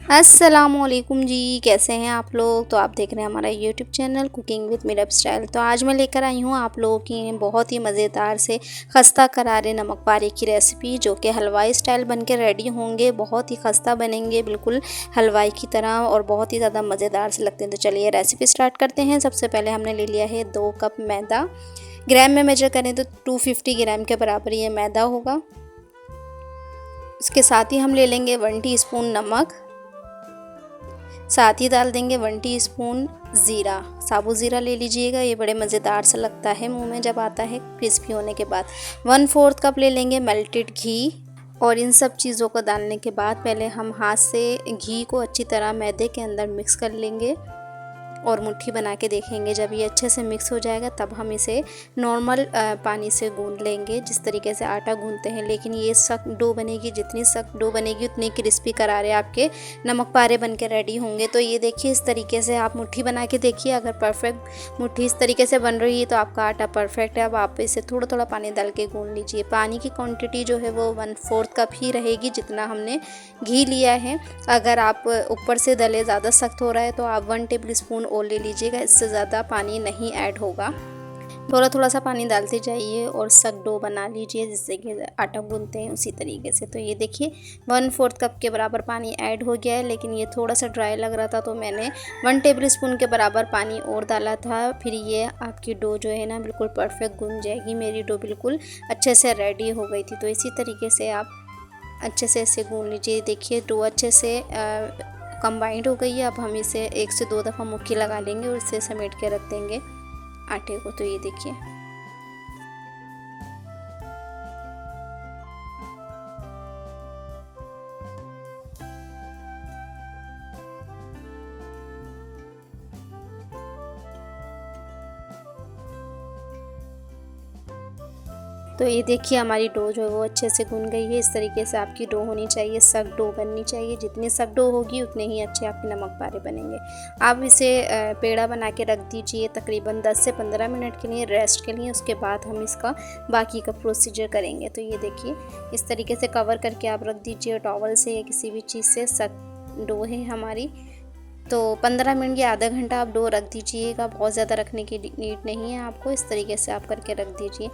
अस्सलामुअलैकुम जी, कैसे हैं आप लोग। तो आप देख रहे हैं हमारा YouTube channel cooking with Meerab style. तो आज मैं लेकर आई हूँ आप लोगों की बहुत ही मज़ेदार से खस्ता करारे नमक पारे की रेसिपी, जो कि हलवाई स्टाइल बन के रेडी होंगे। बहुत ही खस्ता बनेंगे, बिल्कुल हलवाई की तरह, और बहुत ही ज़्यादा मज़ेदार से लगते हैं। तो चलिए रेसिपी स्टार्ट करते हैं। सबसे पहले हमने ले लिया है 2 कप मैदा। ग्राम में मेजर करें तो 250 ग्राम के बराबर ये मैदा होगा। उसके साथ ही हम ले लेंगे 1 टीस्पून नमक, साथ ही डाल देंगे 1 टीस्पून ज़ीरा। साबुत ज़ीरा ले लीजिएगा, ये बड़े मज़ेदार सा लगता है मुंह में जब आता है क्रिस्पी होने के बाद। 1/4 कप ले लेंगे मेल्टेड घी। और इन सब चीज़ों को डालने के बाद पहले हम हाथ से घी को अच्छी तरह मैदे के अंदर मिक्स कर लेंगे और मुट्ठी बना के देखेंगे। जब ये अच्छे से मिक्स हो जाएगा तब हम इसे नॉर्मल पानी से गूंद लेंगे, जिस तरीके से आटा गूंदते हैं। लेकिन ये सख्त डो बनेगी, जितनी सख्त डो बनेगी उतनी क्रिस्पी करारे आपके नमक पारे बन के रेडी होंगे। तो ये देखिए, इस तरीके से आप मुट्ठी बना के देखिए। अगर परफेक्ट मुट्ठी इस तरीके से बन रही है तो आपका आटा परफेक्ट है। अब आप इसे थोड़ा थोड़ा पानी डाल के गूंद लीजिए। पानी की क्वान्टिटी जो है वो 1/4 कप ही रहेगी, जितना हमने घी लिया है। अगर आप ऊपर से दले ज़्यादा सख्त हो रहा है तो आप 1 टेबल स्पून और ले लीजिएगा, इससे ज़्यादा पानी नहीं ऐड होगा। थोड़ा थोड़ा सा पानी डालते जाइए और सख्त डो बना लीजिए, जिससे कि आटा गूंथते हैं उसी तरीके से। तो ये देखिए 1/4 कप के बराबर पानी ऐड हो गया है, लेकिन ये थोड़ा सा ड्राई लग रहा था तो मैंने 1 टेबल स्पून के बराबर पानी और डाला था। फिर ये आपकी डो जो है ना बिल्कुल परफेक्ट गूंथ जाएगी। मेरी डो बिल्कुल अच्छे से रेडी हो गई थी। तो इसी तरीके से आप अच्छे से ऐसे गूंथ लीजिए। देखिए डो अच्छे से कंबाइंड हो गई है। अब हम इसे 1 से 2 दफ़ा मुक्की लगा लेंगे और इसे समेट के रख देंगे आटे को। तो ये देखिए, तो ये देखिए हमारी डो जो है वो अच्छे से गूंथ गई है। इस तरीके से आपकी डो होनी चाहिए, सख्त डो बननी चाहिए। जितनी सख्त डो होगी उतने ही अच्छे आपके नमक पारे बनेंगे। आप इसे पेड़ा बना के रख दीजिए तकरीबन 10 से 15 मिनट के लिए रेस्ट के लिए। उसके बाद हम इसका बाकी का प्रोसीजर करेंगे। तो ये देखिए, इस तरीके से कवर करके आप रख दीजिए टॉवल से या किसी भी चीज़ से। सख्त डो है हमारी, तो 15 मिनट या आधा घंटा आप डो रख दीजिएगा। बहुत ज़्यादा रखने की नीड नहीं है आपको। इस तरीके से आप करके रख दीजिए।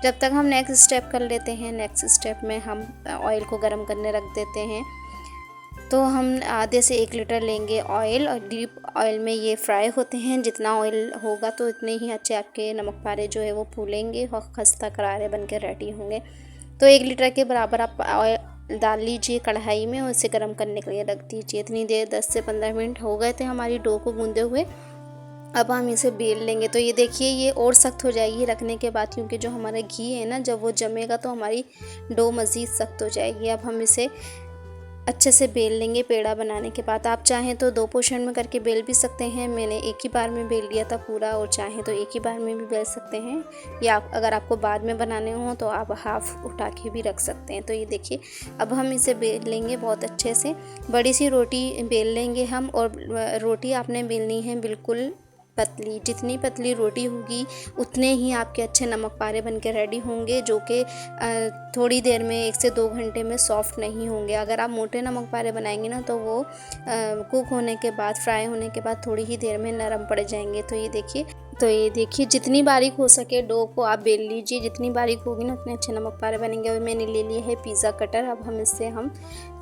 जब तक हम नेक्स्ट स्टेप कर लेते हैं। नेक्स्ट स्टेप में हम ऑयल को गर्म करने रख देते हैं। तो हम आधे से 1 लीटर लेंगे ऑयल, और डीप ऑयल में ये फ्राई होते हैं। जितना ऑयल होगा तो इतने ही अच्छे आपके नमक पारे जो है वो फूलेंगे और खस्ता करारे बन के रेडी होंगे। तो 1 लीटर के बराबर आप ऑयल डाल लीजिए कढ़ाई में और इसे गर्म करने के लिए रख दीजिए। इतनी देर 10 से 15 मिनट हो गए थे हमारी डो को गूंदे हुए। अब हम इसे बेल लेंगे। तो ये देखिए, ये और सख्त हो जाएगी रखने के बाद, क्योंकि जो हमारा घी है ना जब वो जमेगा तो हमारी डो मज़ीद सख्त हो जाएगी। अब हम इसे अच्छे से बेल लेंगे पेड़ा बनाने के बाद। आप चाहें तो 2 पोर्शन में करके बेल भी सकते हैं। मैंने एक ही बार में बेल लिया था पूरा, और चाहें तो एक ही बार में भी बेल सकते हैं, या अगर आपको बाद में बनाने हो तो आप हाफ़ उठा के भी रख सकते हैं। तो ये देखिए, अब हम इसे बेल लेंगे बहुत अच्छे से। बड़ी सी रोटी बेल लेंगे हम, और रोटी आपने बेलनी है बिल्कुल पतली। जितनी पतली रोटी होगी उतने ही आपके अच्छे नमक पारे बन के रेडी होंगे, जो कि थोड़ी देर में 1 से 2 घंटे में सॉफ्ट नहीं होंगे। अगर आप मोटे नमक पारे बनाएंगे ना तो वो कुक होने के बाद, फ्राई होने के बाद थोड़ी ही देर में नरम पड़ जाएंगे। तो ये देखिए जितनी बारीक हो सके डो को आप बेल लीजिए। जितनी बारीक होगी ना उतने अच्छे नमक पारे बनेंगे। और मैंने ले लिया है पिज़्ज़ा कटर। अब हम इससे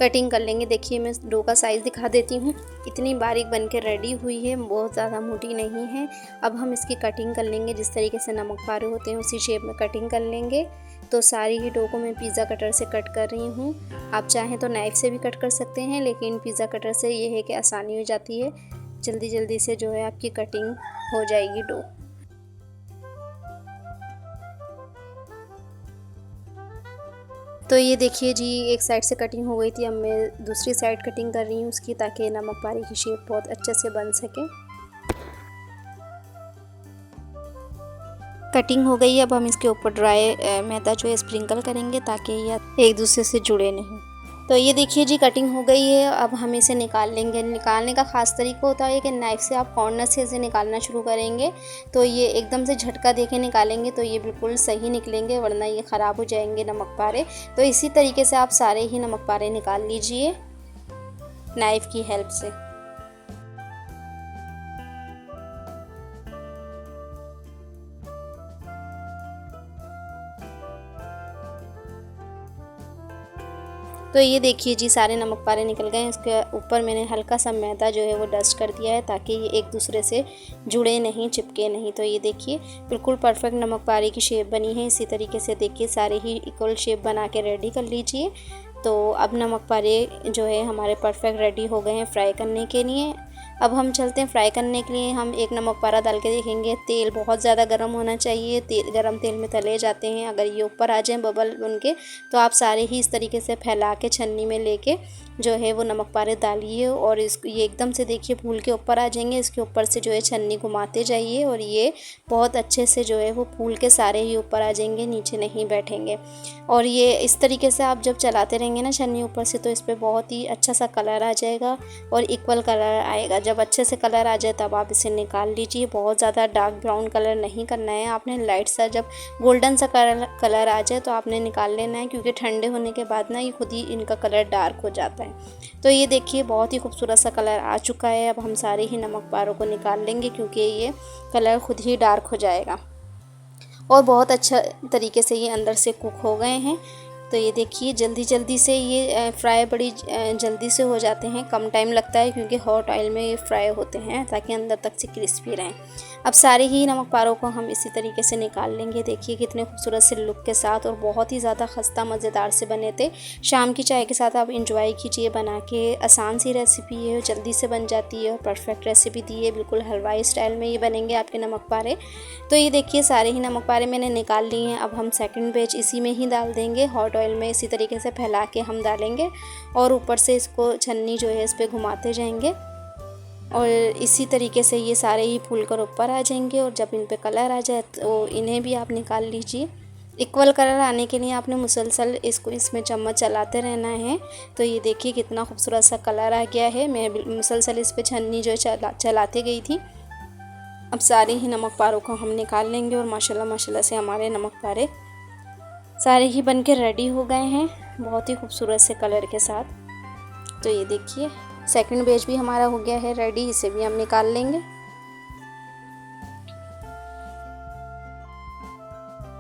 कटिंग कर लेंगे। देखिए मैं डो का साइज़ दिखा देती हूँ। इतनी बारीक बन के रेडी हुई है, बहुत ज़्यादा मोटी नहीं है। अब हम इसकी कटिंग कर लेंगे। जिस तरीके से नमक पारे होते हैं उसी शेप में कटिंग कर लेंगे। तो सारी ही डो को मैं पिज़्ज़ा कटर से कट कर रही हूँ। आप चाहें तो नाइफ़ से भी कट कर सकते हैं, लेकिन पिज़्ज़ा कटर से ये है कि आसानी हो जाती है। जल्दी जल्दी से जो है आपकी कटिंग हो जाएगी डो। तो ये देखिए जी, एक साइड से कटिंग हो गई थी। अब मैं दूसरी साइड कटिंग कर रही हूँ उसकी, ताकि नमक पारे की शेप बहुत अच्छे से बन सके। कटिंग हो गई है। अब हम इसके ऊपर ड्राई मैदा जो है स्प्रिंकल करेंगे, ताकि ये एक दूसरे से जुड़े नहीं। तो ये देखिए जी, कटिंग हो गई है। अब हम इसे निकाल लेंगे। निकालने का ख़ास तरीका होता है कि नाइफ़ से आप कॉर्नर से इसे निकालना शुरू करेंगे, तो ये एकदम से झटका देके निकालेंगे तो ये बिल्कुल सही निकलेंगे, वरना ये ख़राब हो जाएंगे नमक पारे। तो इसी तरीके से आप सारे ही नमक पारे निकाल लीजिए। नाइफ़ की हेल्प से। तो ये देखिए जी, सारे नमक पारे निकल गए हैं। इसके ऊपर मैंने हल्का सा मैदा जो है वो डस्ट कर दिया है ताकि ये एक दूसरे से जुड़े नहीं, चिपके नहीं। तो ये देखिए बिल्कुल परफेक्ट नमक पारे की शेप बनी है। इसी तरीके से देखिए सारे ही इक्वल शेप बना के रेडी कर लीजिए। तो अब नमक पारे जो है हमारे परफेक्ट रेडी हो गए हैं फ्राई करने के लिए। अब हम चलते हैं फ्राई करने के लिए। हम एक नमक पारा डाल के देखेंगे। तेल बहुत ज़्यादा गर्म होना चाहिए। गरम तेल में तले जाते हैं। अगर ये ऊपर आ जाएँ बबल बन के, तो आप सारे ही इस तरीके से फैला के छन्नी में लेके जो है वो नमक पारे डालिए और ये एकदम से देखिए फूल के ऊपर आ जाएंगे। इसके ऊपर से जो है छन्नी घुमाते जाइए और ये बहुत अच्छे से जो है वो फूल के सारे ही ऊपर आ जाएंगे, नीचे नहीं बैठेंगे। और ये इस तरीके से आप जब चलाते रहेंगे ना छन्नी ऊपर से, तो इस पर बहुत ही अच्छा सा कलर आ जाएगा और इक्वल कलर आएगा। जब अच्छे से कलर आ जाए तब आप इसे निकाल लीजिए। बहुत ज़्यादा डार्क ब्राउन कलर नहीं करना है आपने, लाइट सा जब गोल्डन सा कलर आ जाए तो आपने निकाल लेना है, क्योंकि ठंडे होने के बाद ना ये खुद ही इनका कलर डार्क हो जाता है। तो ये देखिए बहुत ही खूबसूरत सा कलर आ चुका है। अब हम सारे ही नमक पारों को निकाल लेंगे क्योंकि ये कलर खुद ही डार्क हो जाएगा और बहुत अच्छा तरीके से ये अंदर से कुक हो गए हैं। तो ये देखिए जल्दी से ये फ्राई बड़ी जल्दी से हो जाते हैं, कम टाइम लगता है क्योंकि हॉट ऑयल में ये फ्राई होते हैं ताकि अंदर तक से क्रिस्पी रहें। अब सारे ही नमक पारों को हम इसी तरीके से निकाल लेंगे। देखिए कितने खूबसूरत से लुक के साथ और बहुत ही ज़्यादा खस्ता मज़ेदार से बने थे। शाम की चाय के साथ आप इंजॉय कीजिए बना के। आसान सी रेसिपी है, जल्दी से बन जाती है और परफेक्ट रेसिपी दी है। बिल्कुल हलवाई स्टाइल में ये बनेंगे आपके नमक पारे। तो ये देखिए सारे ही नमक पारे मैंने निकाल लिए हैं। अब हम सेकंड बैच इसी में ही डाल देंगे। हॉट ऑयल में इसी तरीके से फैला के हम डालेंगे और ऊपर से इसको छन्नी जो है इस पर घुमाते जाएंगे और इसी तरीके से ये सारे ही फूल कर ऊपर आ जाएंगे। और जब इन पे कलर आ जाए तो इन्हें भी आप निकाल लीजिए। इक्वल कलर आने के लिए आपने मुसलसल इसमें चम्मच चलाते रहना है। तो ये देखिए कितना खूबसूरत सा कलर आ गया है। मैं मुसलसल इस पर छन्नी जो चलाते गई थी। अब सारे ही नमक पारों को हम निकाल लेंगे और माशाल्लाह से हमारे नमक पारे सारे ही बन के रेडी हो गए हैं बहुत ही खूबसूरत से कलर के साथ। तो ये देखिए सेकंड बैच भी हमारा हो गया है रेडी, इसे भी हम निकाल लेंगे।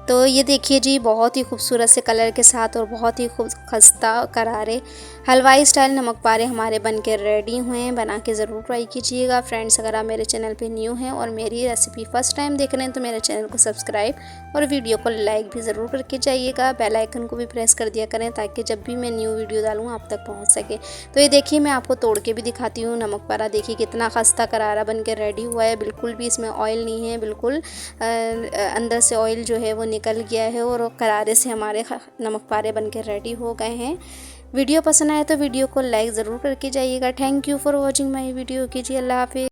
तो ये देखिए जी बहुत ही खूबसूरत से कलर के साथ और बहुत ही खस्ता करारे हलवाई स्टाइल नमक पारे हमारे बनके रेडी हुए हैं। बना के ज़रूर ट्राई कीजिएगा फ्रेंड्स। अगर आप मेरे चैनल पे न्यू हैं और मेरी रेसिपी फर्स्ट टाइम देख रहे हैं तो मेरे चैनल को सब्सक्राइब और वीडियो को लाइक भी ज़रूर करके जाइएगा। बेल आइकन को भी प्रेस कर दिया करें ताकि जब भी मैं न्यू वीडियो डालूँ आप तक पहुँच सके। तो ये देखिए मैं आपको तोड़ के भी दिखाती हूँ। नमक पारा देखिए कितना खस्ता करारा बन के रेडी हुआ है। बिल्कुल भी इसमें ऑयल नहीं है, बिल्कुल अंदर से ऑयल जो है वो निकल गया है और करारे से हमारे नमक पारे बनके रेडी हो गए हैं। वीडियो पसंद आए तो वीडियो को लाइक ज़रूर करके जाइएगा। Thank you for watching my video. कीजिए। अल्लाह हाफिज़।